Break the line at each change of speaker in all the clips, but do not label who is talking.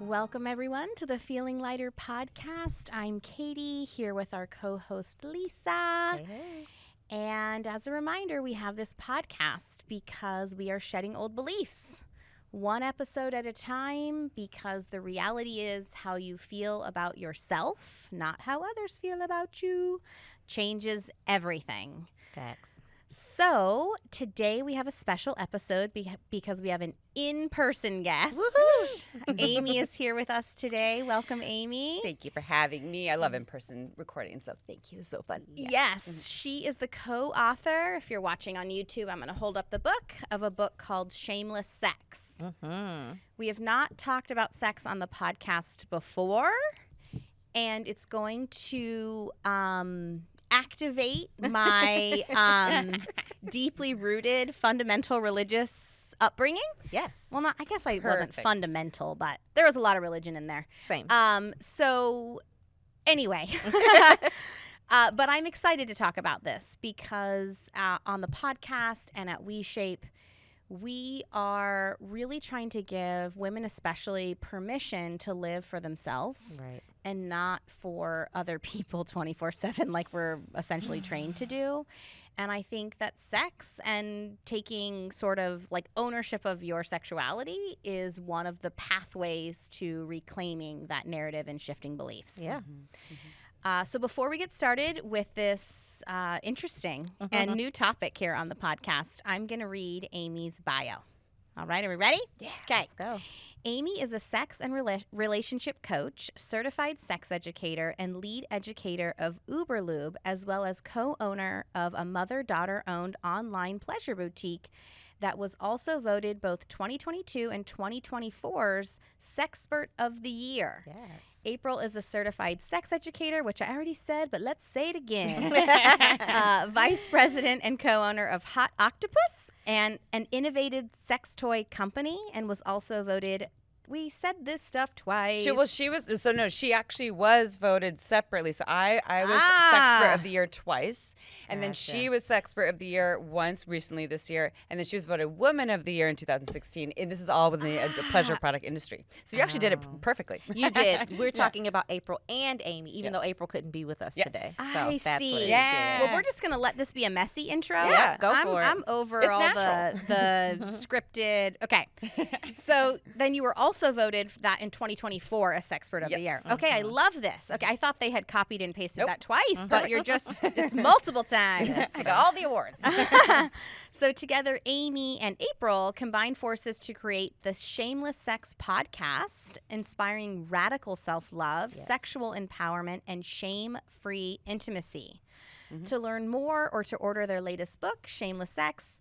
Welcome, everyone, to the Feeling Lighter podcast. I'm Katie, here with our co-host, Lisa.
Hey.
And as a reminder, we have this podcast because we are shedding old beliefs, one episode at a time, because the reality is how you feel about yourself, not how others feel about you, changes everything.
Facts.
So today we have a special episode because we have an in-person guest.
Woohoo!
Amy is here with us today. Welcome, Amy.
Thank you for having me. I love in-person recording, so thank you. It's so fun.
Yes, she is the co-author. If you're watching on YouTube, I'm going to hold up the book of a book called Shameless Sex.
Mm-hmm.
We have not talked about sex on the podcast before, and it's going to activate my deeply rooted fundamental religious upbringing.
Yes.
Well, I guess I wasn't
Perfect.
fundamental, but there was a lot of religion in there.
Same.
So anyway, but I'm excited to talk about this because on the podcast and at WeShape, we are really trying to give women especially permission to live for themselves
Right.
and not for other people 24/7 like we're essentially trained to do. And I think that sex and taking sort of like ownership of your sexuality is one of the pathways to reclaiming that narrative and shifting beliefs.
Yeah.
So before we get started with this interesting and new topic here on the podcast, I'm going to read Amy's bio. All right, are we ready?
Yeah.
Okay.
Let's go.
Amy is a sex and relationship coach, certified sex educator, and lead educator of Uberlube, as well as co-owner of a mother-daughter-owned online pleasure boutique that was also voted both 2022 and 2024's Sexpert of the Year.
Yes.
April is a certified sex educator, which I already said, but let's say it again. Vice president and co-owner of Hot Octopus and an innovative sex toy company, and was also voted, we said this stuff twice.
She actually was voted separately. So I was Sexpert of the Year twice, and then
Gotcha.
she was Sexpert of the Year once recently this year, and then she was voted Woman of the Year in 2016. And this is all within the pleasure product industry. So you actually did it perfectly.
You did. We're talking about April and Amy, even though
Yes.
April couldn't be with us
Yes.
today. So
I
that's
see.
what it is.
Yeah.
Well, we're just going to let this be a messy intro.
Yeah,
go for it.
I'm over
It's
all
natural.
the scripted. Okay. So then you were also voted that in 2024 as Sexpert of the
Yes.
Year. Okay, I love this. Okay, I thought they had copied and pasted
Nope.
that twice, but you're just, it's multiple times.
I got all the awards.
So together, Amy and April combined forces to create the Shameless Sex podcast, inspiring radical self-love,
Yes.
sexual empowerment, and shame-free intimacy. To learn more or to order their latest book, Shameless Sex,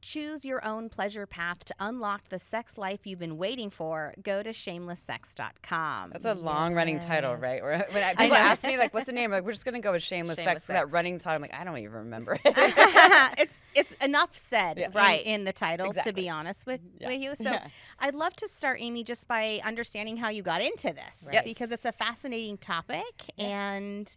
choose your own pleasure path to unlock the sex life you've been waiting for, go to shamelesssex.com.
That's a long-running title, right? When
I
people
know.
ask me, like, what's the name? Like, we're just going to go with Shameless
Shameless
Sex. So that
Sex.
running title, I'm like, I don't even remember it.
it's enough said
Yes.
right in the title, to
Exactly.
be honest with you. So
Yeah.
I'd love to start, Amy, just by understanding how you got into this,
Right.
because it's a fascinating topic. And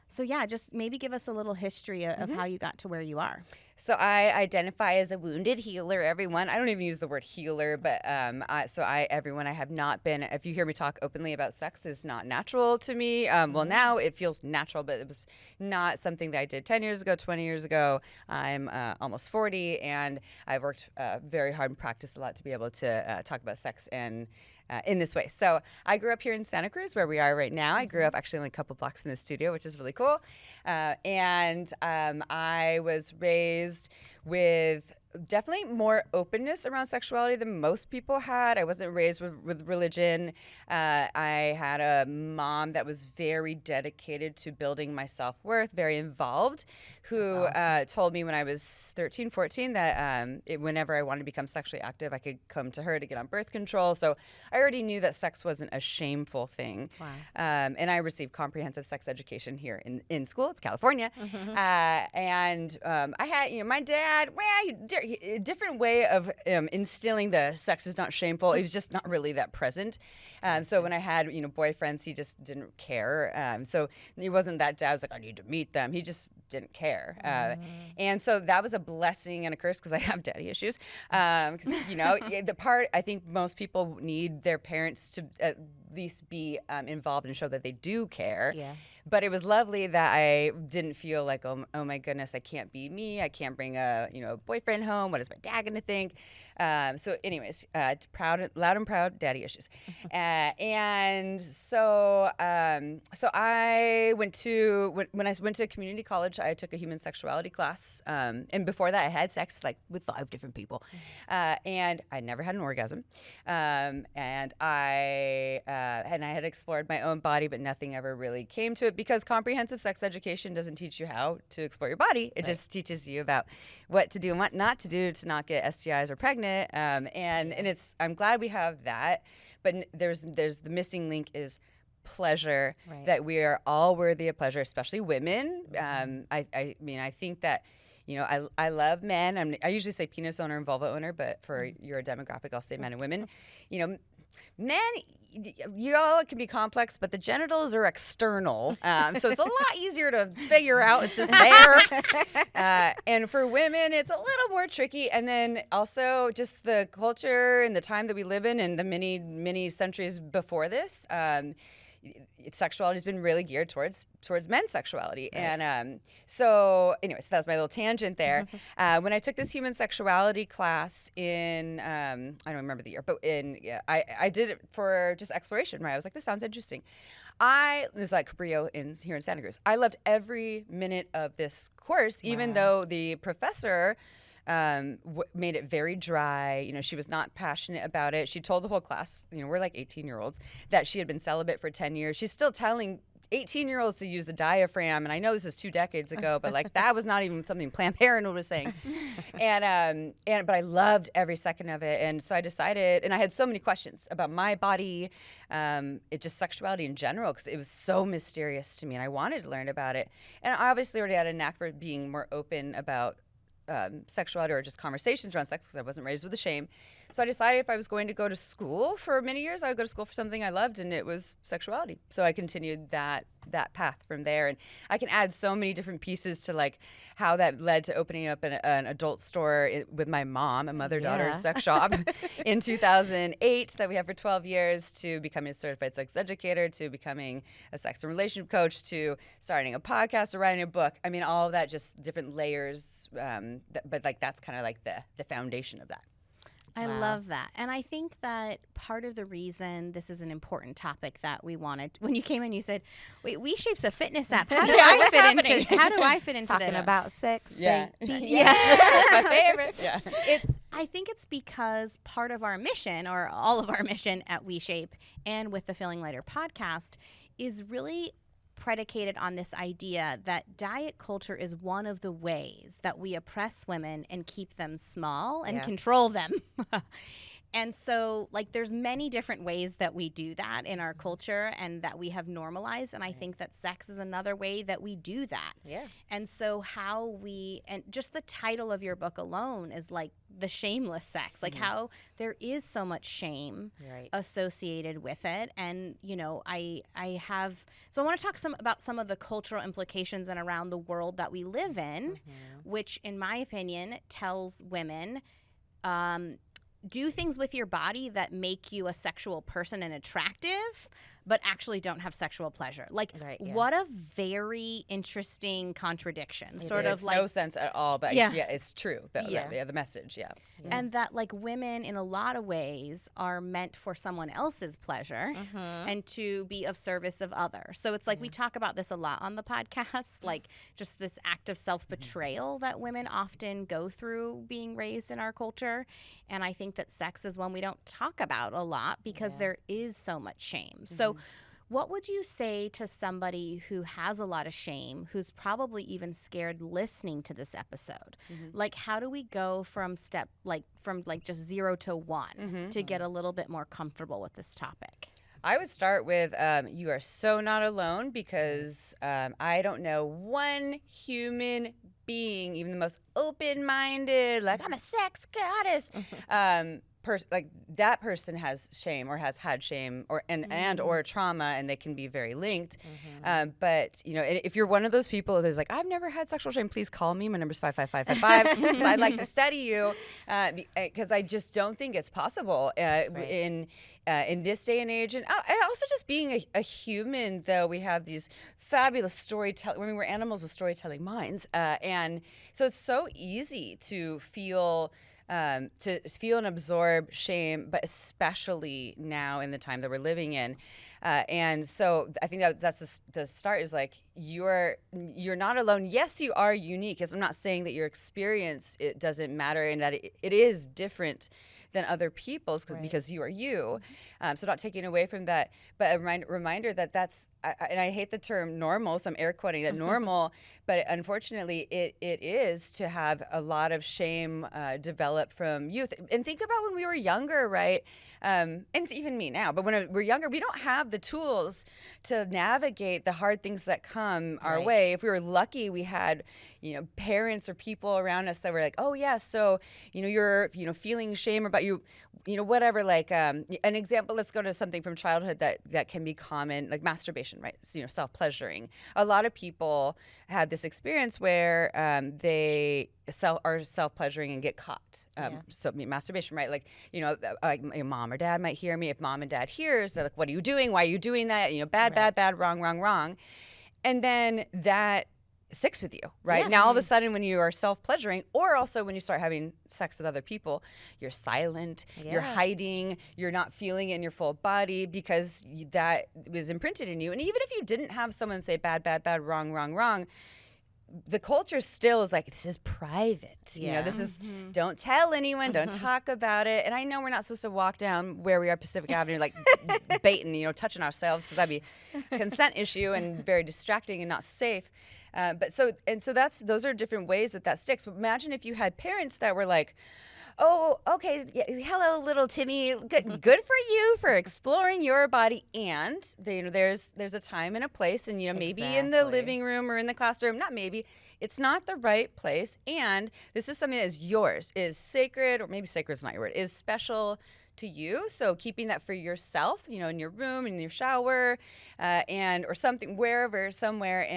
so, yeah, just maybe give us a little history of how you got to where you are.
So I identify as a wounded healer, everyone. I don't even use the word healer, but everyone, I have not been, if you hear me talk openly about sex, is not natural to me. Well, now it feels natural, but it was not something that I did 10 years ago, 20 years ago. I'm almost 40, and I've worked very hard and practiced a lot to be able to talk about sex and in this way. So I grew up here in Santa Cruz, where we are right now. I grew up actually only a couple blocks from the studio, which is really cool. And I was raised with definitely more openness around sexuality than most people had. I wasn't raised with religion. I had a mom that was very dedicated to building my self-worth, very involved, who told me when I was 13, 14 that whenever I wanted to become sexually active, I could come to her to get on birth control. So I already knew that sex wasn't a shameful thing.
Wow.
And I received comprehensive sex education here in school. It's California. And I had, my dad, well, a different way of instilling the sex is not shameful. It was just not really that present. So when I had, boyfriends, he just didn't care. So he wasn't that dad. I was like, I need to meet them. He just didn't care. And so that was a blessing and a curse because I have daddy issues. The part I think most people need their parents to at least be involved and show that they do care.
Yeah.
But it was lovely that I didn't feel like, oh my goodness, I can't be me. I can't bring a boyfriend home. What is my dad gonna think? So, anyways, loud and proud, daddy issues. And so I went to when I went to community college, I took a human sexuality class. And before that, I had sex with 5 different people, and I never had an orgasm. And I had explored my own body, but nothing ever really came to it. Because comprehensive sex education doesn't teach you how to explore your body. It just teaches you about what to do and what not to do to not get STIs or pregnant. And I'm glad we have that. But there's the missing link is pleasure, that we are all worthy of pleasure, especially women. I think that, I love men. I usually say penis owner and vulva owner, but for your demographic, I'll say men and women. Men, you all can be complex, but the genitals are external. So it's a lot easier to figure out. It's just there. And for women, it's a little more tricky. And then also just the culture and the time that we live in and the many, many centuries before this, sexuality has been really geared towards men's sexuality. And so anyways, that was my little tangent there. When I took this human sexuality class in, I don't remember the year, but I did it for just exploration, right? I was like, this sounds interesting. This is like Cabrillo here in Santa Cruz. I loved every minute of this course, even though the professor made it very dry. She was not passionate about it. She told the whole class, we're like 18-year-olds, that she had been celibate for 10 years. She's still telling 18-year-olds to use the diaphragm. And I know this is 2 decades ago, but that was not even something Planned Parenthood was saying. But I loved every second of it. And so I decided, and I had so many questions about my body, just sexuality in general, because it was so mysterious to me and I wanted to learn about it. And I obviously already had a knack for being more open about sexuality or just conversations around sex because I wasn't raised with the shame. So I decided if I was going to go to school for many years, I would go to school for something I loved, and it was sexuality. So I continued that path from there. And I can add so many different pieces to how that led to opening up an adult store with my mom, a mother-daughter sex shop in 2008 that we had for 12 years, to becoming a certified sex educator, to becoming a sex and relationship coach, to starting a podcast, to writing a book. I mean, all of that, just different layers. But that's kind of the foundation of that.
I love that. And I think that part of the reason this is an important topic that we wanted, when you came in, you said, wait, WeShape's a fitness app. How do I fit into
Talking
this?
about sex.
Yeah.
That's my favorite. Yeah.
I think it's because part of our mission, or all of our mission at WeShape and with the Feeling Lighter podcast, is really predicated on this idea that diet culture is one of the ways that we oppress women and keep them small and control them. And so, there's many different ways that we do that in our culture and that we have normalized. And I think that sex is another way that we do that.
Yeah.
And so and just the title of your book alone is the shameless sex, how there is so much shame associated with it. And, I want to talk about some of the cultural implications and around the world that we live in, which in my opinion tells women, do things with your body that make you a sexual person and attractive, but actually don't have sexual pleasure. What a very interesting contradiction.
It makes no sense at all, but it's true. The message,
And that women in a lot of ways are meant for someone else's pleasure and to be of service of others. So it's we talk about this a lot on the podcast, just this act of self-betrayal that women often go through being raised in our culture. And I think that sex is one we don't talk about a lot because there is so much shame. So what would you say to somebody who has a lot of shame, who's probably even scared listening to this episode? How do we go from just 0 to 1 to get a little bit more comfortable with this topic?
I would start with you are so not alone, because I don't know one human being, even the most open-minded, like I'm a sex goddess, like that person has shame or has had shame or or trauma, and they can be very linked. But if you're one of those people who's like, I've never had sexual shame, please call me. My number's 55555. I'd like to study you, because I just don't think it's possible in this day and age. And also just being a human, though, we have these fabulous storytelling. I mean, we're animals with storytelling minds, and so it's so easy to feel and absorb shame, but especially now in the time that we're living in. And so I think that's the start, is like, you're not alone. Yes, you are unique. I'm not saying that your experience, it doesn't matter, and that it is different than other people's, because you are you. So not taking away from that, but a reminder that that's, and I hate the term normal, so I'm air quoting that normal, but unfortunately it is to have a lot of shame develop from youth. And think about when we were younger, right? And even me now, but when we're younger, we don't have the tools to navigate the hard things that come our way. If we were lucky, we had, parents or people around us that were like, oh yeah, so, you're, feeling shame about you, whatever, like, an example, let's go to something from childhood that can be common, like masturbation, right? So, self-pleasuring. A lot of people have this experience where they are self-pleasuring and get caught. So masturbation, right? Like, like my mom or dad might hear me. If mom and dad hears, they're like, what are you doing? Why are you doing that? Bad, wrong. And then that sticks with you, right? Now all of a sudden, when you are self-pleasuring, or also when you start having sex with other people, you're silent, you're hiding, you're not feeling it in your full body, because that was imprinted in you. And even if you didn't have someone say bad, wrong, the culture still is like, this is private. This is, don't tell anyone, don't talk about it. And I know we're not supposed to walk down where we are, Pacific Avenue, like baiting, touching ourselves, because that'd be a consent issue and very distracting and not safe. So those are different ways that sticks. But imagine if you had parents that were like, oh, okay, hello, little Timmy. Good for you for exploring your body. And there's a time and a place, and maybe in the living room or in the classroom. Not maybe. It's not the right place. And this is something that is yours, is sacred, or maybe sacred is not your word, is special to you. So keeping that for yourself, in your room, in your shower, or something, wherever, somewhere.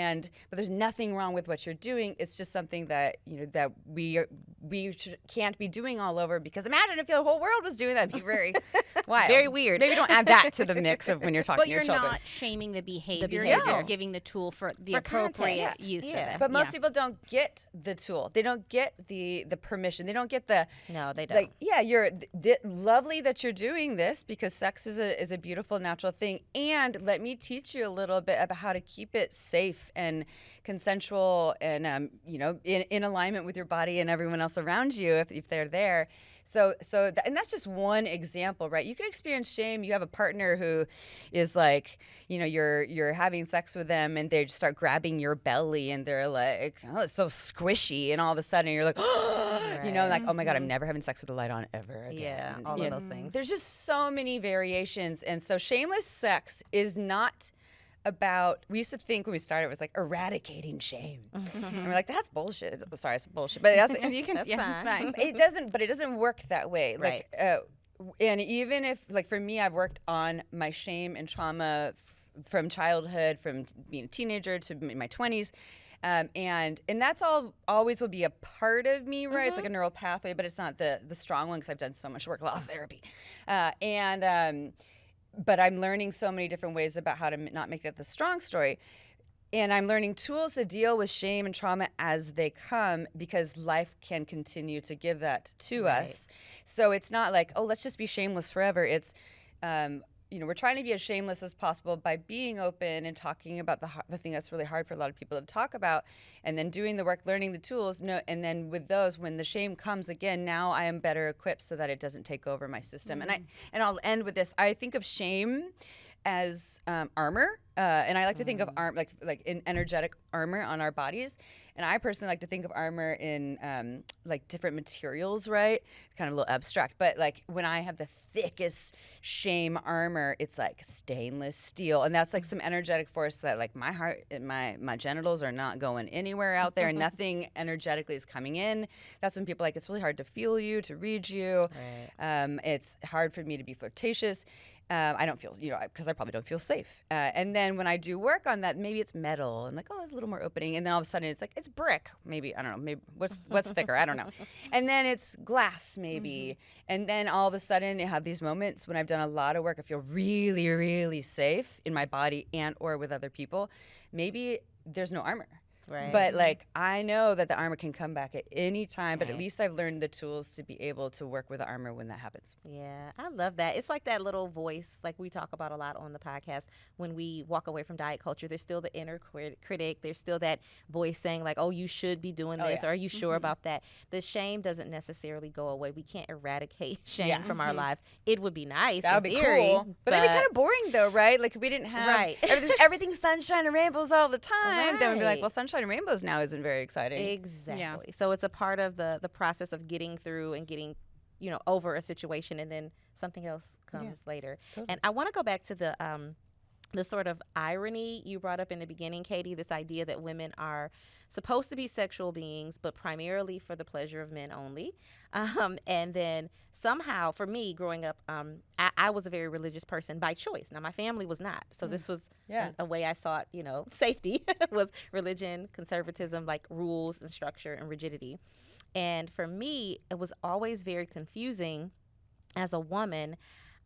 But there's nothing wrong with what you're doing. It's just something that that we can't be doing all over. Because imagine if the whole world was doing that, it'd be very wild,
very weird.
Maybe don't add that to the mix of when you're talking to your children.
But you're not shaming the behavior.
behavior.
You're just giving the tool for the appropriate use of it.
But most people don't get the tool. They don't get the permission. They don't get the
no. They don't.
Like, you're lovely that you're doing this, because sex is a beautiful natural thing, and let me teach you a little bit about how to keep it safe and consensual, and in alignment with your body and everyone else around you, if they're there. And that's just one example, right? You can experience shame. You have a partner who is like, you're having sex with them, and they just start grabbing your belly, and they're like, oh, it's so squishy, and all of a sudden you're like, like, oh my God, I'm never having sex with the light on ever again.
Yeah, all of those things.
There's just so many variations, and so shameless sex is not about, we used to think when we started, it was like eradicating shame. And we're like, that's bullshit. Sorry, it's bullshit. But that's
fine.
It doesn't work that way. Like, and even if, like, for me, I've worked on my shame and trauma from childhood, from being a teenager to my 20s. And that's always will be a part of me, right? It's like a neural pathway, but it's not the strong one, because I've done so much work, a lot of therapy. But I'm learning so many different ways about how to not make that the strong story. And I'm learning tools to deal with shame and trauma as they come, because life can continue to give that to us. So it's not like, oh, let's just be shameless forever. It's, we're trying to be as shameless as possible by being open and talking about the thing that's really hard for a lot of people to talk about, and then doing the work, learning the tools. And then with those, when the shame comes again, now I am better equipped so that it doesn't take over my system. And I'll end with this. I think of shame as armor, and I like to think of like in energetic armor on our bodies. And I personally like to think of armor in like different materials, right? Kind of a little abstract, but like when I have the thickest shame armor, it's like stainless steel, and that's like some energetic force that like my heart and my genitals are not going anywhere out there, and nothing energetically is coming in. That's when people are like, it's really hard to feel you, to read you.
Right.
It's hard for me to be flirtatious. I don't feel, because I probably don't feel safe. And then when I do work on that, maybe it's metal and like, oh, there's a little more opening. And then all of a sudden it's like, it's brick. Maybe, I don't know, maybe what's thicker? I don't know. And then it's glass maybe. And then all of a sudden you have these moments when I've done a lot of work, I feel really, really safe in my body and or with other people. Maybe there's no armor.
Right.
But like I know that the armor can come back at any time, but at least I've learned the tools to be able to work with the armor when that happens.
Yeah, I love that. It's like that little voice, like we talk about a lot on the podcast. When we walk away from diet culture, there's still the inner critic. There's still that voice saying like, oh, you should be doing this, or are you sure about that? The shame doesn't necessarily go away. We can't eradicate shame from our lives. It would be nice.
That would be cool. But that'd be kind of boring though, right? Like if we didn't have everything's sunshine and rainbows all the time, then we'd be like, well, sunshine and rainbows now isn't very exciting.
Exactly.
Yeah.
So it's a part of the process of getting through and getting, over a situation, and then something else comes later.
Totally.
And I want to go back to the sort of irony you brought up in the beginning, Katie, this idea that women are supposed to be sexual beings, but primarily for the pleasure of men only. And then somehow, for me, growing up, I was a very religious person by choice. Now, my family was not. So this was a way I sought, safety was religion, conservatism, like rules and structure and rigidity. And for me, it was always very confusing as a woman.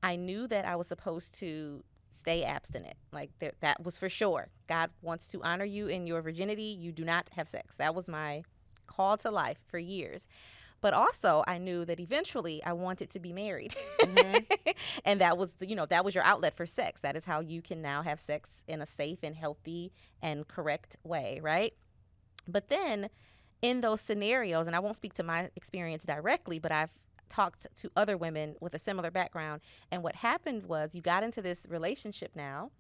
I knew that I was supposed to stay abstinent. Like that was for sure. God wants to honor you in your virginity. You do not have sex. That was my call to life for years. But also I knew that eventually I wanted to be married. And that was, that was your outlet for sex. That is how you can now have sex in a safe and healthy and correct way, right? But then in those scenarios, and I won't speak to my experience directly, but I've talked to other women with a similar background. And what happened was you got into this relationship now,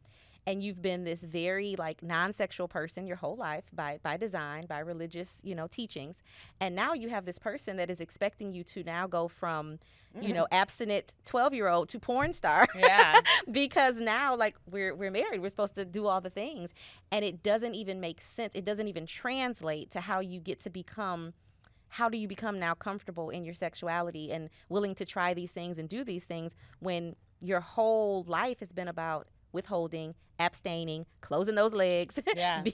and you've been this very like non-sexual person your whole life by design, by religious, teachings. And now you have this person that is expecting you to now go from, abstinent 12-year-old to porn star.
Yeah.
Because now like we're married, we're supposed to do all the things. And it doesn't even make sense. It doesn't even translate to how you get to become. How do you become now comfortable in your sexuality and willing to try these things and do these things when your whole life has been about withholding, abstaining, closing those legs,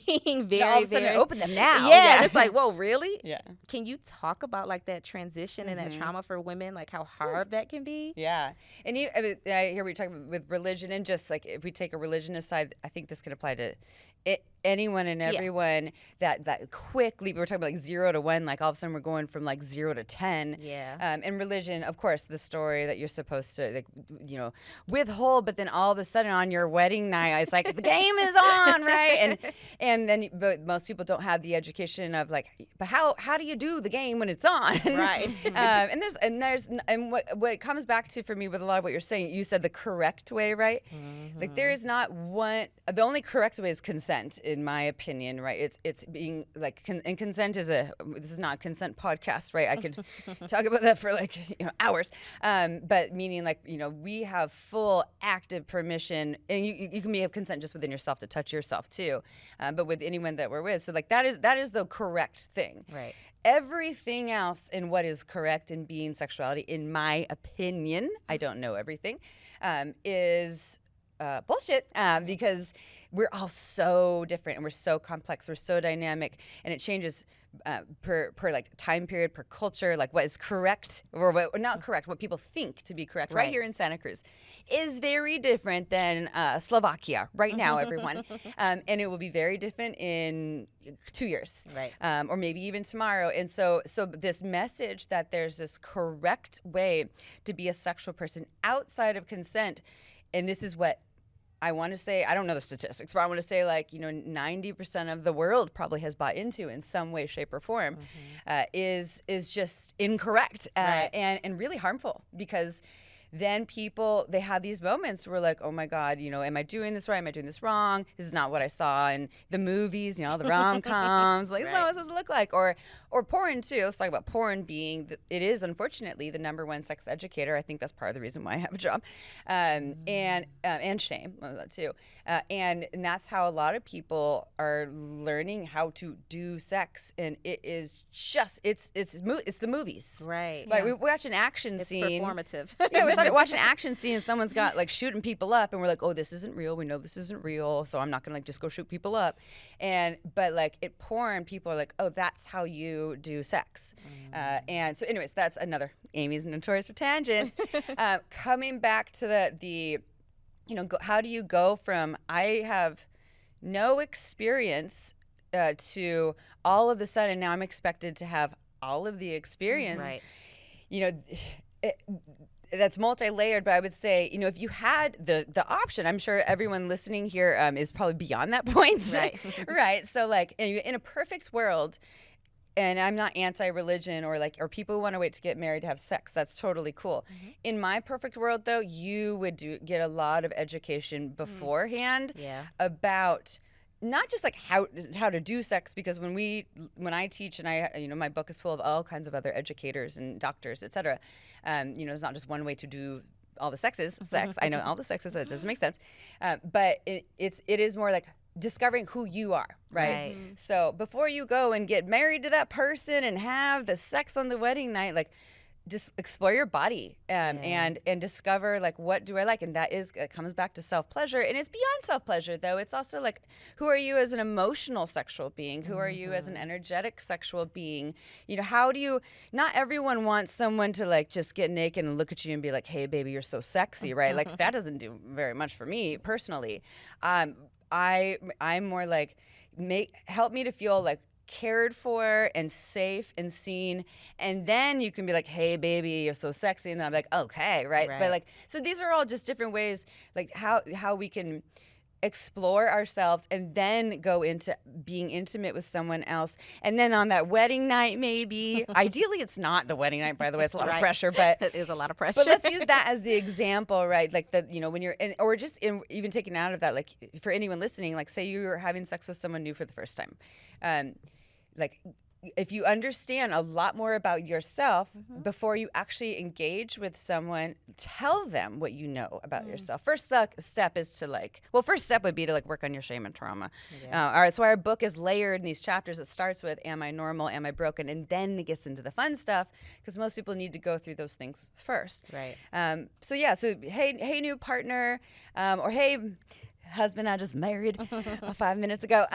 being very,
all of a sudden
very
open them now.
Yeah, it's like, whoa, really?
Yeah.
Can you talk about like that transition and that trauma for women, like how hard that can be?
Yeah. And I hear what you're talking about with religion, and just like if we take a religion aside, I think this can apply to anyone and everyone. That quick leap, we were talking about like 0 to 1, like all of a sudden we're going from like 0 to 10.
Yeah.
And religion, of course, the story that you're supposed to like, withhold, but then all of a sudden on your wedding night, it's like the game is on, right? And then but most people don't have the education of like, but how do you do the game when it's on?
Right.
And what it comes back to for me with a lot of what you're saying, you said the correct way, right? Like there is not one. The only correct way is consent, in my opinion, right? It's being like, and consent is this is not a consent podcast, right? I could talk about that for like hours, but meaning like we have full active permission, and you can have consent just within yourself to touch yourself too, but with anyone that we're with. So like that is the correct thing,
right?
Everything else in what is correct in being sexuality, in my opinion, I don't know everything, is bullshit, because we're all so different and we're so complex, we're so dynamic, and it changes per like time period, per culture. Like what is correct or what not correct, what people think to be correct right here in Santa Cruz is very different than Slovakia right now, everyone. And it will be very different in 2 years,
right?
Or maybe even tomorrow. And so this message that there's this correct way to be a sexual person outside of consent, and this is what I want to say, I don't know the statistics, but I want to say 90% of the world probably has bought into in some way, shape, or form, is just incorrect,
right.
and really harmful, because then people, they have these moments where like, oh my God, am I doing this right? Am I doing this wrong? This is not what I saw in the movies, the rom-coms. Like, this is not what this look like. Or porn too. Let's talk about porn being, it is unfortunately the #1 sex educator. I think that's part of the reason why I have a job. And shame too. And that's how a lot of people are learning how to do sex. And it is just, it's the movies.
Right.
Like we watch an action
It's
scene.
performative.
Yeah, we started watching an action scene and someone's got like shooting people up and we're like, oh, this isn't real. We know this isn't real. So I'm not going to like just go shoot people up. But like at porn, people are like, oh, that's how you do sex. And so anyways, that's another, Amy's notorious for tangents. Coming back to the how do you go from I have no experience to all of a sudden now I'm expected to have all of the experience.
Right.
That's multi-layered, but I would say, if you had the option, I'm sure everyone listening here is probably beyond that point.
Right.
Right. So like in a perfect world, and I'm not anti-religion or people who want to wait to get married to have sex. That's totally cool. In my perfect world, though, you would get a lot of education beforehand about not just like how to do sex, because when I teach and I my book is full of all kinds of other educators and doctors, etc. There's not just one way to do all the sexes. Sex. I know all the sexes. That doesn't make sense. But it is more like discovering who you are, right? So before you go and get married to that person and have the sex on the wedding night, like just explore your body and discover like, what do I like? And it comes back to self-pleasure. And it's beyond self-pleasure though. It's also like, who are you as an emotional sexual being? Who are you as an energetic sexual being? How do you, not everyone wants someone to like just get naked and look at you and be like, hey baby, you're so sexy, right? Like that doesn't do very much for me personally. I'm more like, help me to feel like cared for and safe and seen, and then you can be like, hey baby, you're so sexy, and then I'm like, okay, right? But like, so these are all just different ways like how we can explore ourselves and then go into being intimate with someone else. And then on that wedding night, maybe ideally it's not the wedding night, by the way, it's a lot of pressure, but
it is a lot of pressure.
But let's use that as the example, right? Like when you're in, or just even taking out of that, like for anyone listening, like say you're having sex with someone new for the first time, like if you understand a lot more about yourself before you actually engage with someone, tell them what you know about yourself. First step is to first step would be to like work on your shame and trauma. All right, so our book is layered in these chapters. It starts with, am I normal? Am I broken? And then it gets into the fun stuff, because most people need to go through those things first.
Right.
So hey new partner, or hey husband I just married 5 minutes ago.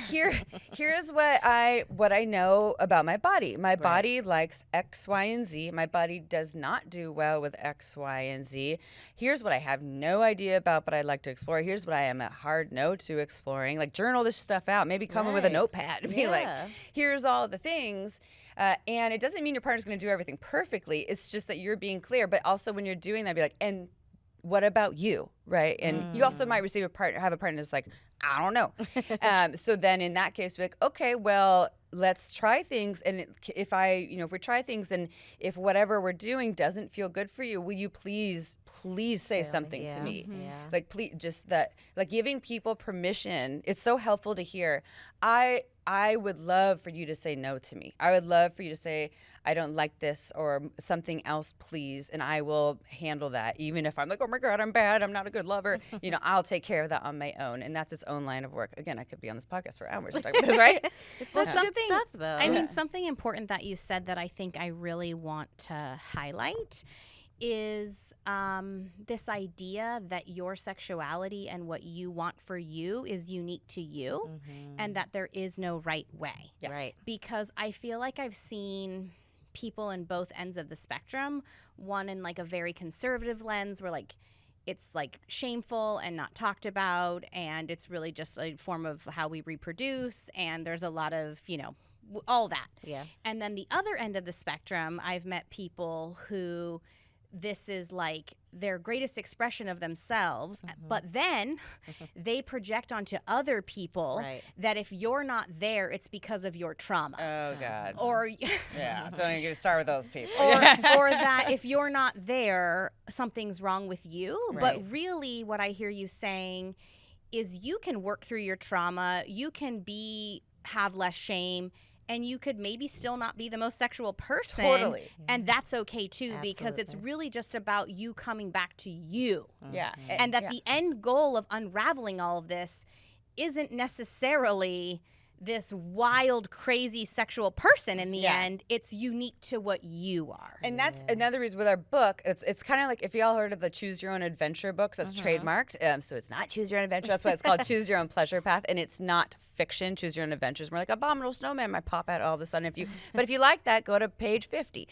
Here's what I know about my body. My body likes X, Y, and Z. My body does not do well with X, Y, and Z. Here's what I have no idea about, but I'd like to explore. Here's what I am a hard no to exploring. Like journal this stuff out. Maybe come in with a notepad and be like, here's all the things. And it doesn't mean your partner's going to do everything perfectly. It's just that you're being clear. But also when you're doing that, be like, and what about you, right? And you also might have a partner that's like, I don't know. So then in that case, be like, okay, well, let's try things. And if we try things and if whatever we're doing doesn't feel good for you, will you please say something to me? Like, please, just that, like giving people permission. It's so helpful to hear. I would love for you to say no to me. I would love for you to say, I don't like this or something else, please. And I will handle that. Even if I'm like, oh my God, I'm bad. I'm not a good lover. I'll take care of that on my own. And that's its own line of work. Again, I could be on this podcast for hours talking about this, right?
It's good stuff, though.
I mean, something important that you said that I think I really want to highlight is this idea that your sexuality and what you want for you is unique to you, and that there is no right way.
Yeah. Right.
Because I feel like I've seen people in both ends of the spectrum, one in like a very conservative lens where like it's like shameful and not talked about, and it's really just a form of how we reproduce, and there's a lot of, all that.
Yeah.
And then the other end of the spectrum, I've met people who this is like their greatest expression of themselves, but then they project onto other people
Right.
that if you're not there, it's because of your trauma.
Oh God.
Or
Yeah. Don't even get me started with those people.
or that if you're not there, something's wrong with you.
Right.
But really what I hear you saying is you can work through your trauma, you can have less shame, and you could maybe still not be the most sexual person.
Totally.
And that's okay too, because it's
Absolutely.
really just about you coming back to you.
Yeah.
And that the end goal of unraveling all of this isn't necessarily this wild, crazy sexual person in the end. It's unique to what you are.
And that's another reason with our book. It's kind of like if y'all heard of the Choose Your Own Adventure books. That's trademarked. So it's not Choose Your Own Adventure. That's why it's called Choose Your Own Pleasure Path. And it's not fiction. Choose Your Own Adventure is more like Abominable Snowman might pop out all of a sudden. But if you like that, go to page 50.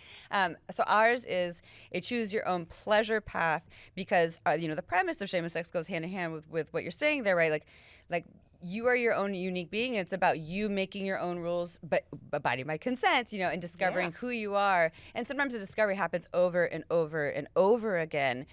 So ours is a Choose Your Own Pleasure Path because the premise of Shameless Sex goes hand in hand with what you're saying there, right? Like you are your own unique being, and it's about you making your own rules, but abiding by consent, and discovering who you are. And sometimes the discovery happens over and over and over again.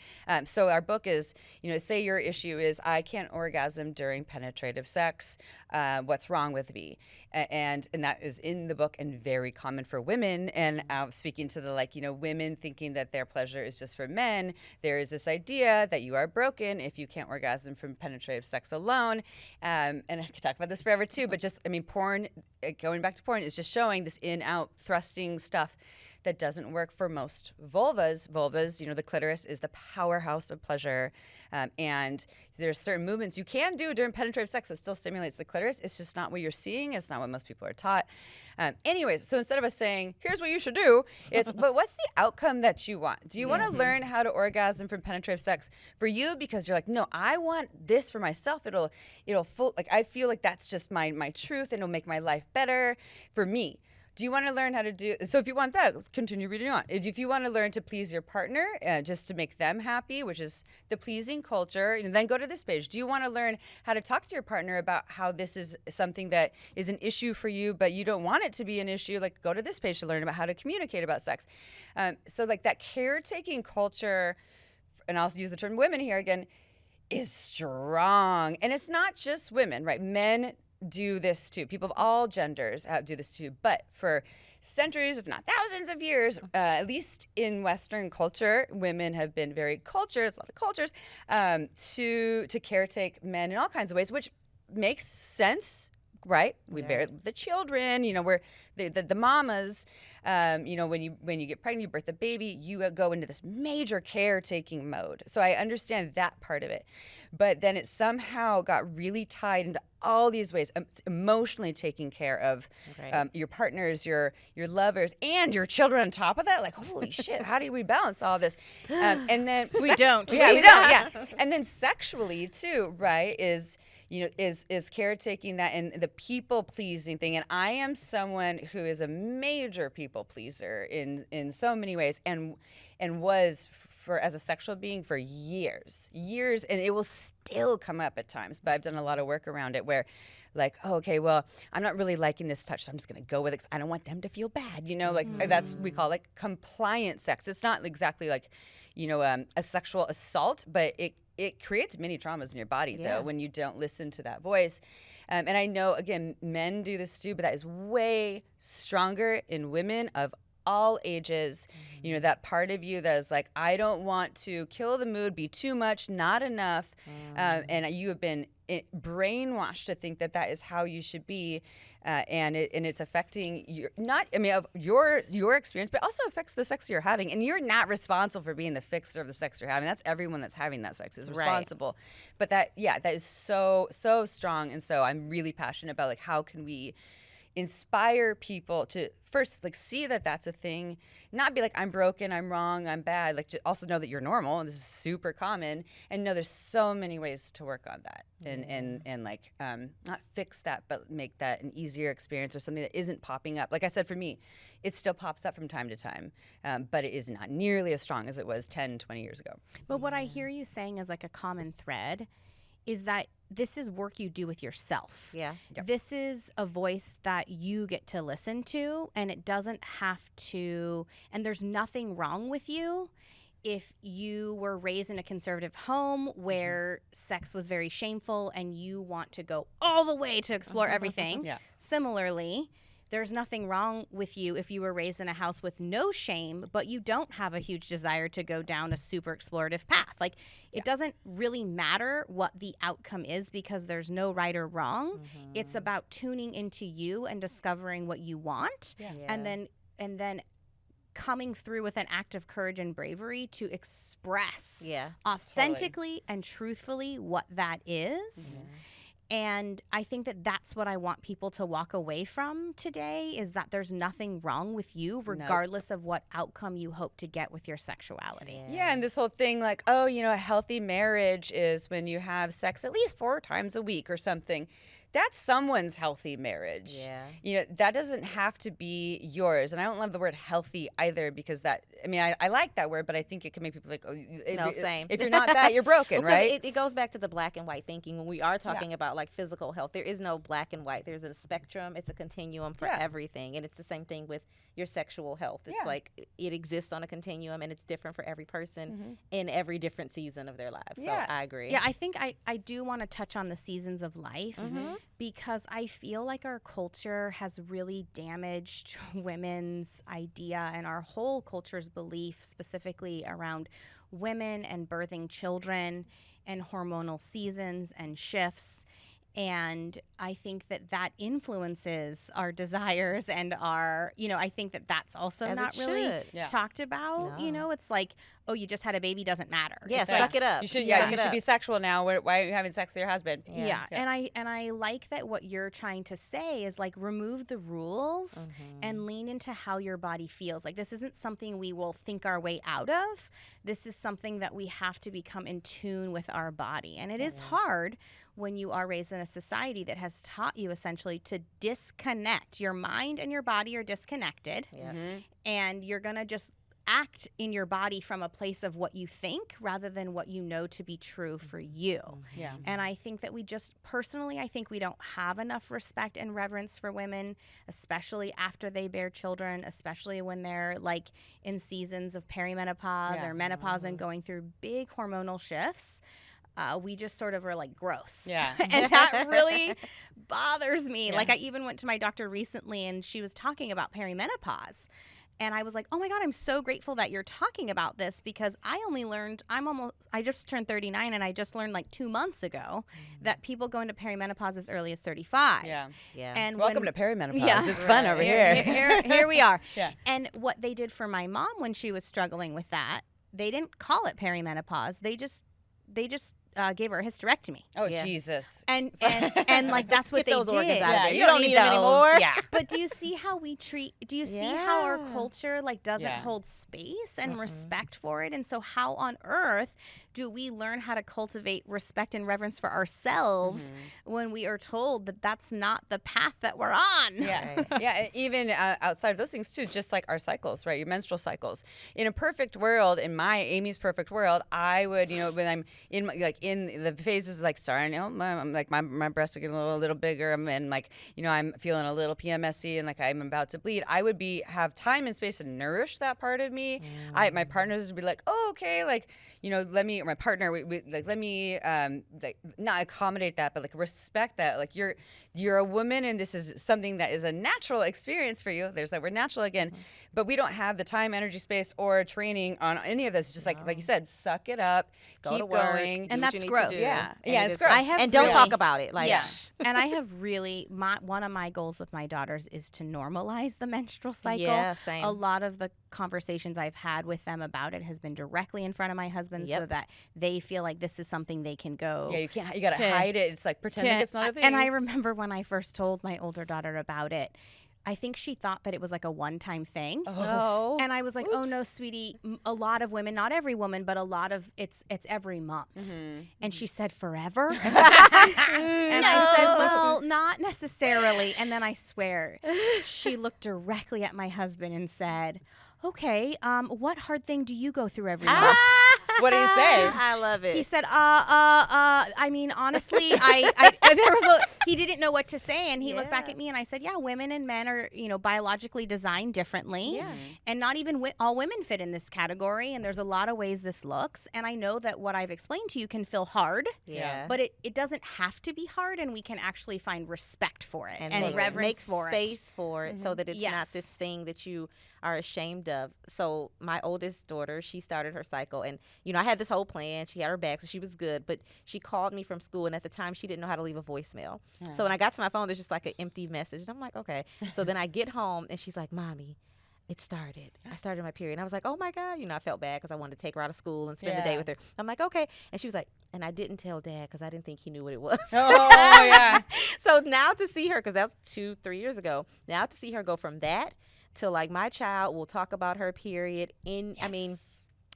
So our book is, say your issue is, I can't orgasm during penetrative sex. What's wrong with me? And that is in the book and very common for women. And speaking to the women thinking that their pleasure is just for men, there is this idea that you are broken if you can't orgasm from penetrative sex alone. And I could talk about this forever too, but porn, going back to porn, is just showing this in-out thrusting stuff that doesn't work for most vulvas. Vulvas, the clitoris is the powerhouse of pleasure. And there's certain movements you can do during penetrative sex that still stimulates the clitoris. It's just not what you're seeing. It's not what most people are taught. Anyways, so instead of us saying, here's what you should do, it's, but what's the outcome that you want? Do you want to learn how to orgasm from penetrative sex for you because you're like, no, I want this for myself. I feel like that's just my truth and it'll make my life better for me. Do you want to learn how to do, so if you want that, continue reading on. If you want to learn to please your partner, just to make them happy, which is the pleasing culture, and then go to this page. Do you want to learn how to talk to your partner about how this is something that is an issue for you, but you don't want it to be an issue? Go to this page to learn about how to communicate about sex. So that caretaking culture, and I'll use the term women here again, is strong. And it's not just women, right? Men do this too. People of all genders do this too. But for centuries, if not thousands of years, at least in Western culture, women have been very cultured, it's a lot of cultures, to caretake men in all kinds of ways, which makes sense, right? We bear the children, we're the mamas, when you get pregnant, you birth a baby, you go into this major caretaking mode. So I understand that part of it. But then it somehow got really tied into all these ways, emotionally taking care of your partners, your lovers, and your children on top of that. Like, holy shit, how do we balance all this? And then
we don't.
Yeah, we don't. Yeah. And then sexually too, right, is caretaking that and the people pleasing thing. And I am someone who is a major people pleaser in so many ways, and was as a sexual being for years, and it will still come up at times, but I've done a lot of work around it where okay, well, I'm not really liking this touch, so I'm just going to go with it 'cause I don't want them to feel bad, that's, we call compliant sex. It's not exactly a sexual assault, but it creates many traumas in your body, though, when you don't listen to that voice. And I know, again, men do this too, but that is way stronger in women of all ages. That part of you that is like, I don't want to kill the mood, be too much, not enough. And you have been brainwashed to think that is how you should be. And it's affecting your experience, but also affects the sex you're having. And you're not responsible for being the fixer of the sex you're having. That's everyone that's having that sex is responsible. Right. But that is so strong. And so I'm really passionate about how can we inspire people to first see that that's a thing, not be like, I'm broken, I'm wrong, I'm bad. Also know that you're normal, and this is super common, and know there's so many ways to work on that, and not fix that, but make that an easier experience or something that isn't popping up. Like I said, for me, it still pops up from time to time, but it is not nearly as strong as it was 10, 20 years ago.
But what I hear you saying is a common thread is that this is work you do with yourself.
Yeah.
Yep.
This is a voice that you get to listen to, and it doesn't have to, and there's nothing wrong with you if you were raised in a conservative home where sex was very shameful and you want to go all the way to explore everything, similarly, there's nothing wrong with you if you were raised in a house with no shame, but you don't have a huge desire to go down a super explorative path. Like, it doesn't really matter what the outcome is because there's no right or wrong. It's about tuning into you and discovering what you want, and then coming through with an act of courage and bravery to express authentically and truthfully what that is. And I think that that's what I want people to walk away from today, is that there's nothing wrong with you regardless of what outcome you hope to get with your sexuality.
Yeah, and this whole thing like, oh, you know, a healthy marriage is when you have sex at least 4 times a week or something. That's someone's healthy marriage.
Yeah.
You know, that doesn't have to be yours. And I don't love the word healthy either because that, I mean, I like that word, but I think it can make people like, oh,
same.
If you're not that, you're broken, right?
It goes back to the black and white thinking when we are talking about like physical health. There is no black and white. There's a spectrum. It's a continuum for everything. And it's the same thing with your sexual health. It's like it exists on a continuum and it's different for every person in every different season of their lives. So I agree.
Yeah, I think I do want to touch on the seasons of life because I feel like our culture has really damaged women's idea and our whole culture's belief specifically around women and birthing children and hormonal seasons and shifts. And I think that that influences our desires and our, you know, I think that that's also
As
not
it
really
should.
talked about.
No.
You know, it's like, oh, you just had a baby, doesn't matter.
Yeah,
It's
suck it up.
You should,
Suck
you
it
should
up.
be sexual now. Why are you having sex with your husband?
Yeah. And I like that what you're trying to say is like remove the rules and lean into how your body feels. Like this isn't something we will think our way out of. This is something that we have to become in tune with our body. And it is hard when you are raised in a society that has taught you essentially to disconnect. Your mind and your body are disconnected. And you're going to just act in your body from a place of what you think rather than what you know to be true for you. And I think that we just personally, I think we don't have enough respect and reverence for women, especially after they bear children, especially when they're like in seasons of perimenopause or menopause and going through big hormonal shifts. We just sort of are like gross. And that really bothers me. Like I even went to my doctor recently and she was talking about perimenopause. And I was like, oh my God, I'm so grateful that you're talking about this because I just turned 39 and I just learned like 2 months ago that people go into perimenopause as early as 35. And
welcome to perimenopause. It's fun over here.
Here we are. And what they did for my mom when she was struggling with that, they didn't call it perimenopause. They just gave her a hysterectomy.
Oh, Jesus.
And like that's what
Get
they
those
did.
organs out of there.
You don't need them anymore.
But do you see how we treat, do you see how our culture like doesn't hold space and respect for it? And so how on earth do we learn how to cultivate respect and reverence for ourselves when we are told that that's not the path that we're on?
Even outside of those things too, just like our cycles, right? Your menstrual cycles. In a perfect world, in my Amy's perfect world, I would, you know, when I'm in in the phases like starting, you know, my breasts are getting a little bigger, and like, you know, I'm feeling a little PMSy and like I'm about to bleed. I would have time and space to nourish that part of me. My partners would be like, oh, okay, like, you know, let me, or my partner, let me like not accommodate that, but like respect that. Like you're a woman and this is something that is a natural experience for you. There's that word natural again. But we don't have the time, energy, space, or training on any of this. Just like you said, suck it up, keep going.
And that's gross.
It's gross.
And don't talk about it. Like,
And I have really, one of my goals with my daughters is to normalize the menstrual cycle.
Yeah, same.
A lot of the conversations I've had with them about it has been directly in front of my husband so that they feel like this is something they can go.
Yeah, you got to hide it. It's like pretend like it's not a thing.
And I remember when I first told my older daughter about it, I think she thought that it was like a one-time thing.
Oh.
And I was like, oh no, sweetie, a lot of women, not every woman, but a lot of it's every month. And she said, forever? And I said, well, not necessarily. And then I swear, she looked directly at my husband and said, okay, what hard thing do you go through every month?
What do you say?
I love it.
He said, I mean, honestly, he didn't know what to say. And he looked back at me and I said, yeah, women and men are, biologically designed differently.
Yeah.
And not even all women fit in this category. And there's a lot of ways this looks. And I know that what I've explained to you can feel hard.
Yeah.
But it doesn't have to be hard. And we can actually find respect for it and
make
reverence for it.
Space for it so that it's not this thing that you are ashamed of. So my oldest daughter, she started her cycle, and I had this whole plan. She had her back, so she was good, but she called me from school, and at the time she didn't know how to leave a voicemail. So when I got to my phone, there's just like an empty message, and I'm like, okay. So then I get home and she's like, Mommy, it started. I started my period. And I was like, oh my God. I felt bad because I wanted to take her out of school and spend the day with her. I'm like, okay. And she was like, and I didn't tell Dad because I didn't think he knew what it was.
Oh, yeah.
So now to see her, because that was 2-3 years ago, now to see her go from that to like my child will talk about her period I mean,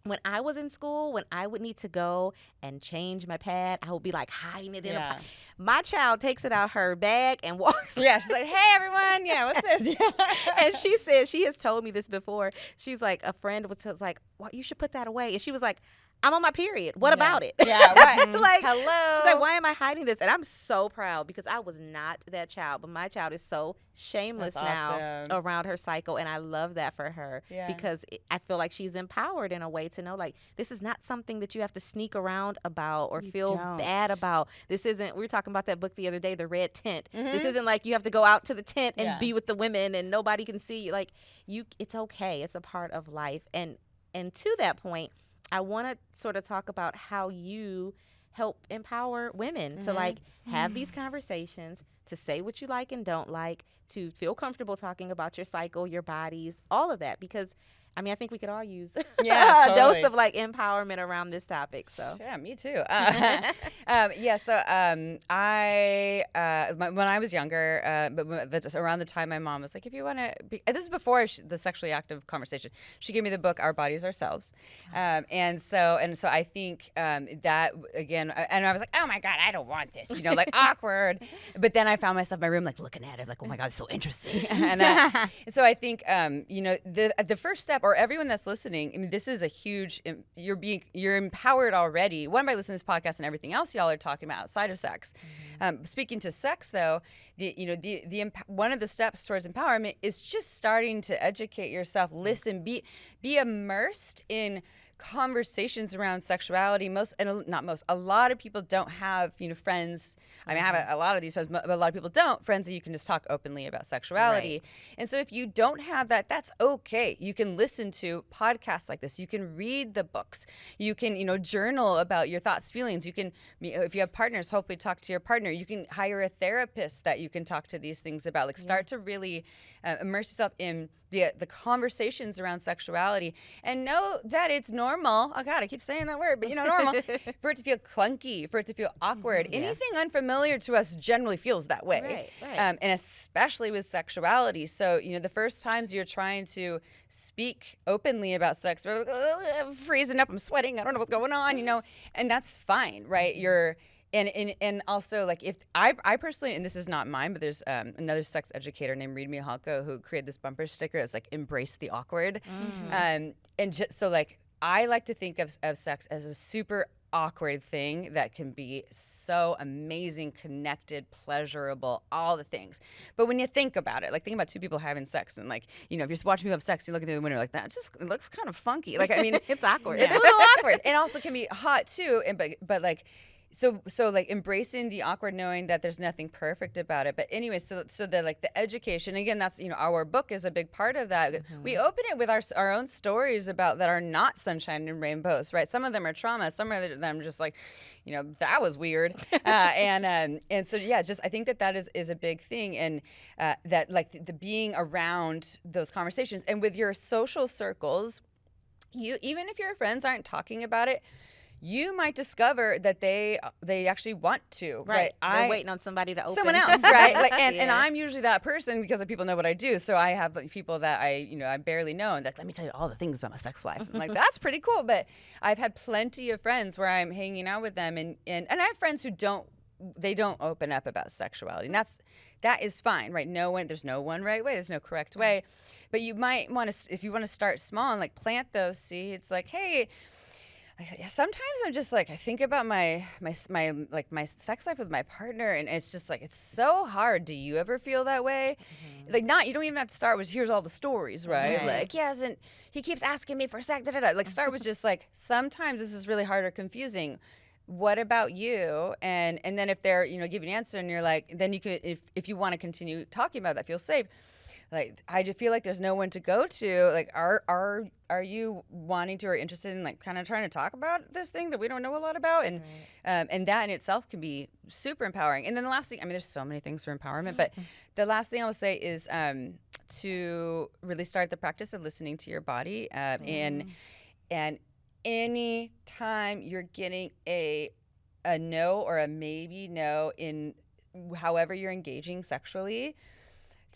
when I was in school, when I would need to go and change my pad, I would be like hiding it in a pad. My child takes it out her bag and walks.
Yeah, she's like, hey, everyone. Yeah, what's this?
And she said, she has told me this before. She's like, a friend was like, well, you should put that away. And she was like, I'm on my period. What about it?
Yeah, right.
Like,
hello.
She's like, why am I hiding this? And I'm so proud because I was not that child, but my child is so shameless now around her cycle, and I love that for her because I feel like she's empowered in a way to know, like, this is not something that you have to sneak around about or feel bad about. This isn't. We were talking about that book the other day, The Red Tent. This isn't like you have to go out to the tent and be with the women and nobody can see you. Like, it's okay. It's a part of life. And to that point, I want to sort of talk about how you help empower women to like have these conversations, to say what you like and don't like, to feel comfortable talking about your cycle, your bodies, all of that. Because I mean, I think we could all use a dose of like empowerment around this topic. So
yeah, me too. So when I was younger, but around the time my mom was like, if you want to be, this is before the sexually active conversation, she gave me the book Our Bodies Ourselves, and so I think that again, and I was like, oh my God, I don't want this, like awkward. But then I found myself in my room like looking at it, like, oh my God, it's so interesting. And so I think the first step, or everyone that's listening, I mean, this is a huge, you're empowered already, one, by listening to this podcast and everything else y'all are talking about outside of sex. Speaking to sex though, one of the steps towards empowerment is just starting to educate yourself, listen, be immersed in conversations around sexuality. A lot of people don't have friends. I mean, I have a lot of these friends, but a lot of people don't, friends that you can just talk openly about sexuality. Right. And so if you don't have that, that's okay. You can listen to podcasts like this. You can read the books. You can journal about your thoughts, feelings. You can, if you have partners, hopefully talk to your partner. You can hire a therapist that you can talk to these things about. Like, start to really immerse yourself in the conversations around sexuality, and know that it's normal. Oh God, I keep saying that word, but normal for it to feel clunky, for it to feel awkward. Anything unfamiliar to us generally feels that way,
right.
And especially with sexuality. So the first times you're trying to speak openly about sex, we're like, I'm freezing up, I'm sweating, I don't know what's going on, and that's fine, right? And also, like, if I personally, and this is not mine, but there's another sex educator named Reed Mihalko who created this bumper sticker that's like, embrace the awkward. And just so, like, I like to think of sex as a super awkward thing that can be so amazing, connected, pleasurable, all the things. But when you think about it, like, think about two people having sex, and like, if you're watching people have sex, you look at the window like, that just looks kind of funky. Like, I mean,
it's awkward.
It's a little awkward, and also can be hot too. And but like. So like, embracing the awkward, knowing that there's nothing perfect about it. But anyway, so the like the education, again, that's our book is a big part of that. We open it with our own stories about that are not sunshine and rainbows, right? Some of them are trauma, some of them just like, that was weird. And so just I think that is a big thing, and that like the being around those conversations, and with your social circles, even if your friends aren't talking about it, you might discover that they actually want to.
Right. They're waiting on somebody to open.
Someone else, right? Like, and I'm usually that person because people know what I do. So I have people that I barely know, and like, let me tell you all the things about my sex life. I'm like, that's pretty cool. But I've had plenty of friends where I'm hanging out with them, and I have friends who don't open up about sexuality, and that is fine, right? There's no one right way, there's no correct way. But you might want to, if you want to start small and like plant those seeds, like, hey, sometimes I'm just like, I think about my sex life with my partner, and it's just like, it's so hard. Do you ever feel that way? Like, you don't even have to start with, here's all the stories, right? Like, he keeps asking me for sex, Like, start with just like, sometimes this is really hard or confusing. What about you? And then if they're, giving an answer and you're like, then you could, if you want to continue talking about that, feel safe. Like, I just feel like there's no one to go to. Like, are you wanting to or interested in like kind of trying to talk about this thing that we don't know a lot about? And that in itself can be super empowering. And then the last thing, I mean, there's so many things for empowerment, but the last thing I will say is to really start the practice of listening to your body. And any time you're getting a no or a maybe no in however you're engaging sexually,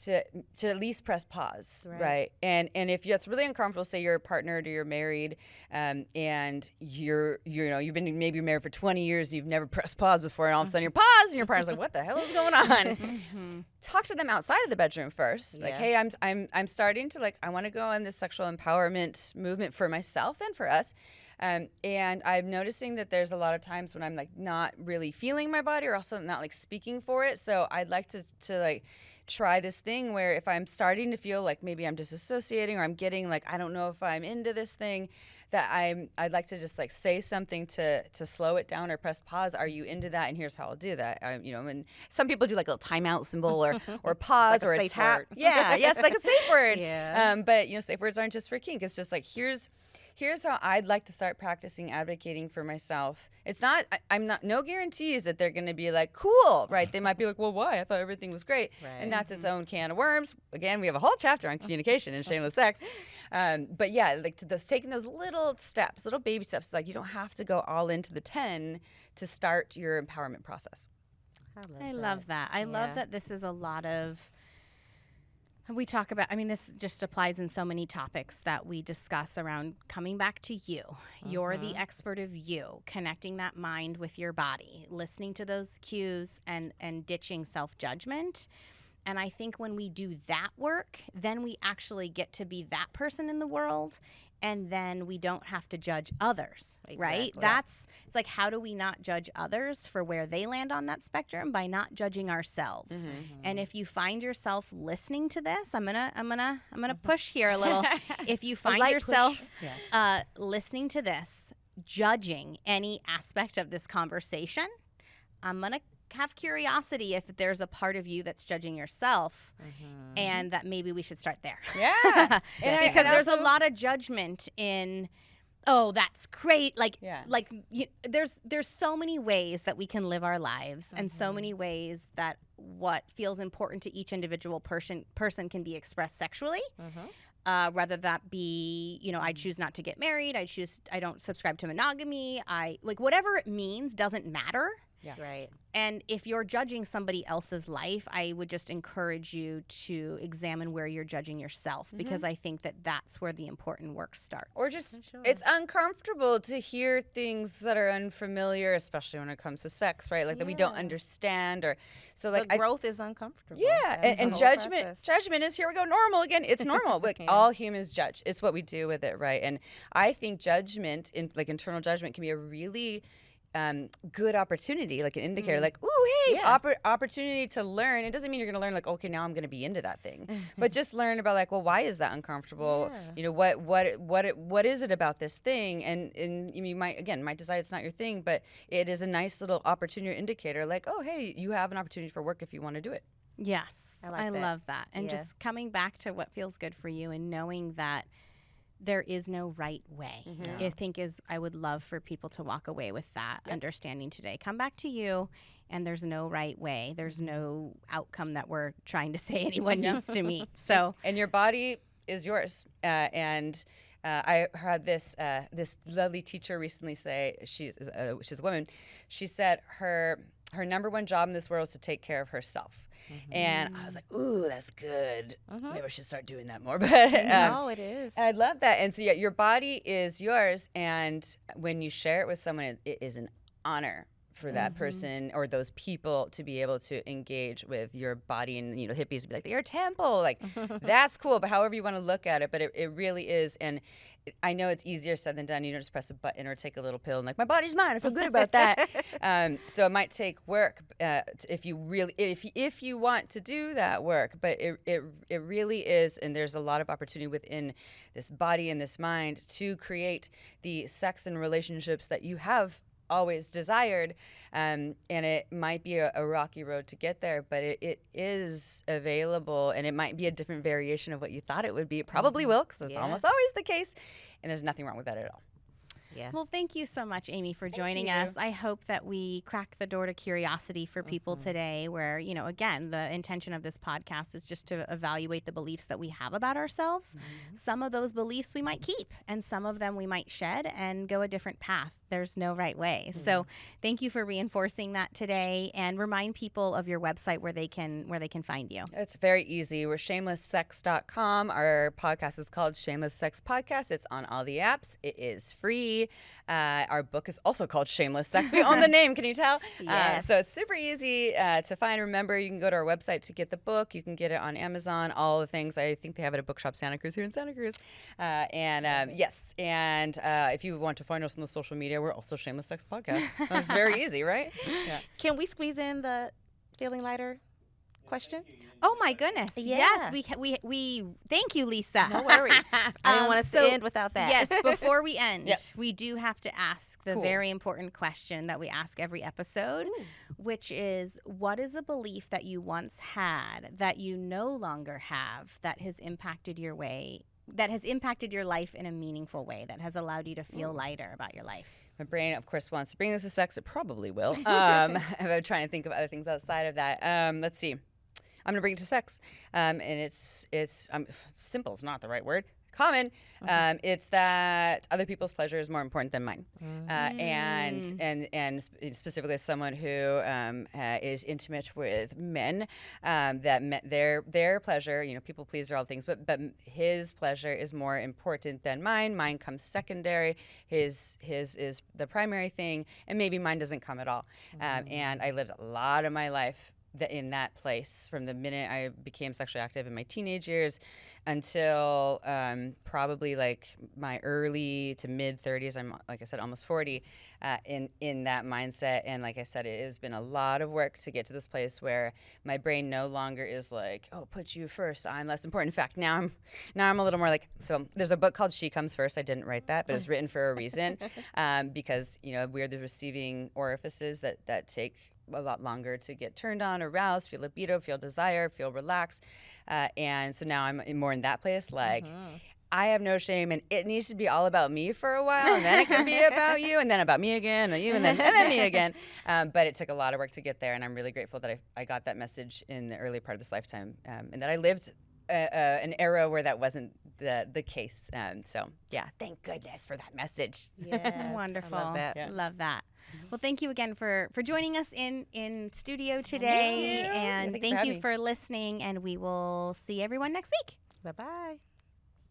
to at least press pause, right? And if it's really uncomfortable, say you're partnered or you're married, and you've been maybe married for 20 years, you've never pressed pause before, and all of a sudden you're paused, and your partner's like, "What the hell is going on?" Talk to them outside of the bedroom first. Like, hey, I'm starting to like, I want to go on this sexual empowerment movement for myself and for us. And I'm noticing that there's a lot of times when I'm like not really feeling my body or also not like speaking for it. So I'd like to like try this thing where if I'm starting to feel like maybe I'm disassociating or I'm getting like, I don't know if I'm into this thing, that I'd like to just like say something to slow it down or press pause. Are you into that? And here's how I'll do that. And some people do like a little timeout symbol or pause
like
or a tap.
Word.
Yeah, yes, like a safe word.
Yeah.
But safe words aren't just for kink. It's just like, here's how I'd like to start practicing advocating for myself. It's not, I'm not, no guarantees that they're going to be like, cool, right? They might be like, well, why? I thought everything was great.
Right.
And that's its own can of worms. Again, we have a whole chapter on communication in Shameless Sex. But yeah, like taking those little steps, little baby steps, like you don't have to go all into the 10 to start your empowerment process.
I love that. I love that this is a lot of, we talk about, I mean, this just applies in so many topics that we discuss around coming back to you. You're the expert of you, connecting that mind with your body, listening to those cues and ditching self-judgment. And I think when we do that work, then we actually get to be that person in the world. And then we don't have to judge others, right? It's like, how do we not judge others for where they land on that spectrum? By not judging ourselves. And if you find yourself listening to this, I'm gonna push here a little. If you find yourself listening to this, judging any aspect of this conversation, I'm gonna have curiosity if there's a part of you that's judging yourself, and that maybe we should start there.
Yeah.
Because there's a lot of judgment in, oh, that's great. There's so many ways that we can live our lives, and so many ways that what feels important to each individual person can be expressed sexually. Whether that be, I choose not to get married, I don't subscribe to monogamy, whatever it means doesn't matter.
Yeah. Right.
And if you're judging somebody else's life, I would just encourage you to examine where you're judging yourself, because I think that that's where the important work starts.
Or just, it's uncomfortable to hear things that are unfamiliar, especially when it comes to sex, right? Like that we don't understand, or so like
growth is uncomfortable.
Yeah, and judgment is, here we go, normal again. It's normal. Like all humans judge. It's what we do with it, right? And I think judgment, internal judgment, can be a really good opportunity, like an indicator, like, ooh, hey, opportunity to learn. It doesn't mean you're going to learn like, okay, now I'm going to be into that thing, but just learn about like, well, why is that uncomfortable? What is it about this thing? And you might decide it's not your thing, but it is a nice little opportunity or indicator, like, oh, hey, you have an opportunity for work if you want to do it.
Yes, I love that. And just coming back to what feels good for you and knowing that there is no right way. I would love for people to walk away with that understanding today. Come back to you, and there's no right way. There's no outcome that we're trying to say anyone needs to meet. So,
and your body is yours. I heard this lovely teacher recently say, she's a woman. She said her number one job in this world is to take care of herself. And I was like, ooh, that's good. Maybe I should start doing that more. But
no, it is.
And I love that. And so, your body is yours. And when you share it with someone, it is an honor for that person or those people to be able to engage with your body. And, you know, hippies would be like, your temple, like, that's cool. But however you want to look at it, but it really is. And I know it's easier said than done. You don't just press a button or take a little pill and like, my body's mine. I feel good about that. So it might take work if you really, if you want to do that work, but it really is. And there's a lot of opportunity within this body and this mind to create the sex and relationships that you have always desired, and it might be a rocky road to get there, but it is available, and it might be a different variation of what you thought it would be. It probably will, because it's almost always the case, and there's nothing wrong with that at all.
Yeah.
Well, thank you so much, Amy, for joining us. I hope that we crack the door to curiosity for people today where, you know, again, the intention of this podcast is just to evaluate the beliefs that we have about ourselves. Some of those beliefs we might keep, and some of them we might shed and go a different path. There's no right way. So thank you for reinforcing that today, and remind people of your website where they can find you.
It's very easy. We're shamelesssex.com. Our podcast is called Shameless Sex Podcast. It's on all the apps. It is free. Our book is also called Shameless Sex. We own the name. Can you tell?
Yes.
So it's super easy to find. Remember, you can go to our website to get the book. You can get it on Amazon, all the things. I think they have it at Bookshop Santa Cruz here in Santa Cruz. Yes. And if you want to find us on the social media, we're also Shameless Sex Podcast. That's very easy, right? Yeah.
Can we squeeze in the feeling lighter question?
Oh my goodness!
Yeah.
Yes, we thank you, Lisa.
No worries. I didn't want us to end without that.
Yes, before we end,
Yes.
we do have to ask the very important question that we ask every episode, which is, what is a belief that you once had that you no longer have that has impacted your life in a meaningful way, that has allowed you to feel lighter about your life?
My brain, of course, wants to bring this to sex. It probably will. I'm trying to think of other things outside of that. Let's see. I'm going to bring it to sex. And it's simple is not the right word. Common. It's that other people's pleasure is more important than mine. And specifically as someone who is intimate with men, their pleasure, you know, people pleaser, all things, but his pleasure is more important than mine. Mine comes secondary. His is the primary thing, and maybe mine doesn't come at all. And I lived a lot of my life in that place from the minute I became sexually active in my teenage years until probably like my early to mid 30s. I'm, like I said, almost 40 in that mindset. And like I said, it has been a lot of work to get to this place where my brain no longer is like, oh, put you first, I'm less important. In fact, now I'm a little more like, so there's a book called She Comes First. I didn't write that, but it's written for a reason because, you know, we're the receiving orifices that take a lot longer to get turned on, aroused, feel libido, feel desire, feel relaxed. And so now I'm more in that place, like, I have no shame, and it needs to be all about me for a while, and then it can be about you, and then about me again, and you, and then me again. But it took a lot of work to get there, and I'm really grateful that I got that message in the early part of this lifetime, and that I lived an era where that wasn't the case. So yeah, thank goodness for that message.
Yes,
Wonderful.
I love that.
Yeah.
Love that. Well, thank you again for joining us in studio today.
Thank you.
And
Thanks for
thank
having
you
me.
for listening, and we will see everyone next week.
Bye-bye.